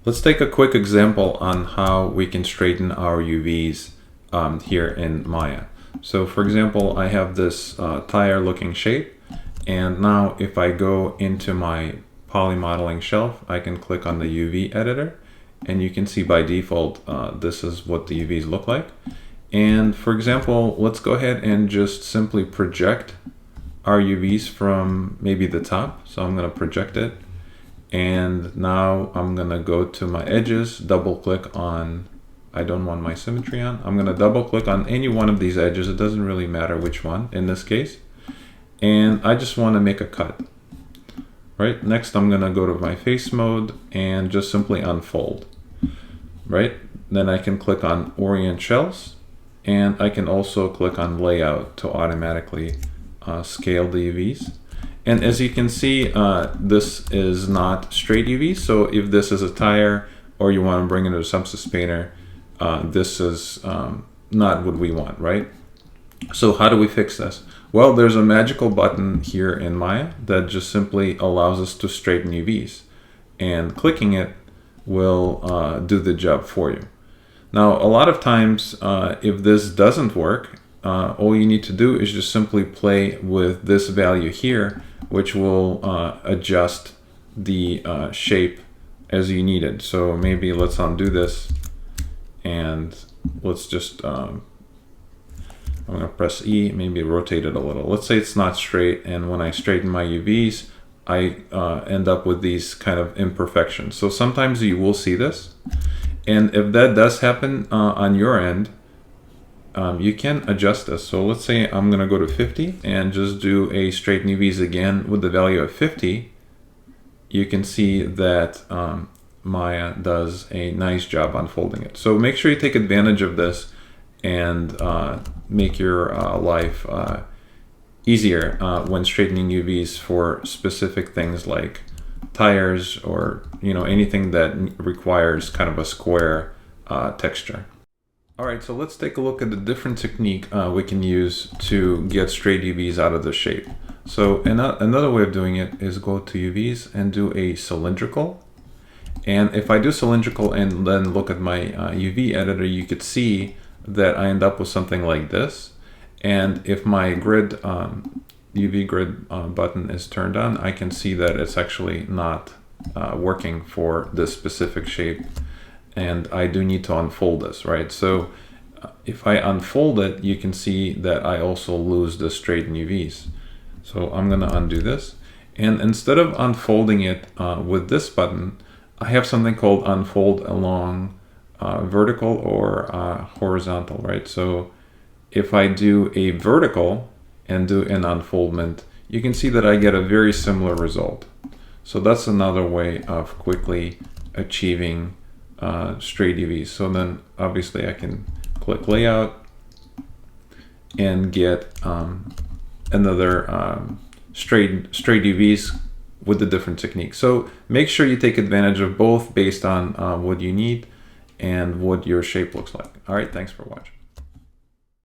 Let's take a quick example on how we can straighten our UVs here in Maya. So for example, I have this tire looking shape, and now if I go into my poly modeling shelf, I can click on the UV editor, and you can see by default this is what the UVs look like. And for example, let's go ahead and just simply project our UVs from maybe the top. So I'm going to project it. And now I'm going to go to my edges, double click on, I don't want my symmetry on. I'm going to double click on any one of these edges. It doesn't really matter which one in this case. And I just want to make a cut. Right. Next, I'm going to go to my face mode and just simply unfold. Right. Then I can click on orient shells, and I can also click on layout to automatically scale the UVs. And as you can see, this is not straight UV. So if this is a tire or you want to bring it to a subspacer, this is not what we want, right? So how do we fix this? Well, there's a magical button here in Maya that just simply allows us to straighten UVs. And clicking it will do the job for you. Now, a lot of times, if this doesn't work, all you need to do is just simply play with this value here, which will adjust the shape as you need it. So maybe let's undo this, and let's just, I'm gonna press E, maybe rotate it a little. Let's say it's not straight, and when I straighten my UVs, I end up with these kind of imperfections. So sometimes you will see this. And if that does happen on your end, you can adjust this. So let's say I'm going to go to 50 and just do a straighten UVs again with the value of 50. You can see that Maya does a nice job unfolding it. So make sure you take advantage of this and make your life easier when straightening UVs for specific things like tires or anything that requires kind of a square texture. All right, so let's take a look at the different technique we can use to get straight UVs out of the shape. So another way of doing it is go to UVs and do a cylindrical. And if I do cylindrical and then look at my UV editor, you could see that I end up with something like this. And if my grid UV grid button is turned on, I can see that it's actually not working for this specific shape. And I do need to unfold this, right? So if I unfold it, you can see that I also lose the straighten UVs. So I'm gonna undo this. And instead of unfolding it with this button, I have something called unfold along vertical or horizontal, right? So if I do a vertical and do an unfoldment, you can see that I get a very similar result. So that's another way of quickly achieving straight UVs. So then obviously I can click layout and get another straight UVs with the different techniques. So make sure you take advantage of both based on what you need and what your shape looks like. All right, thanks for watching.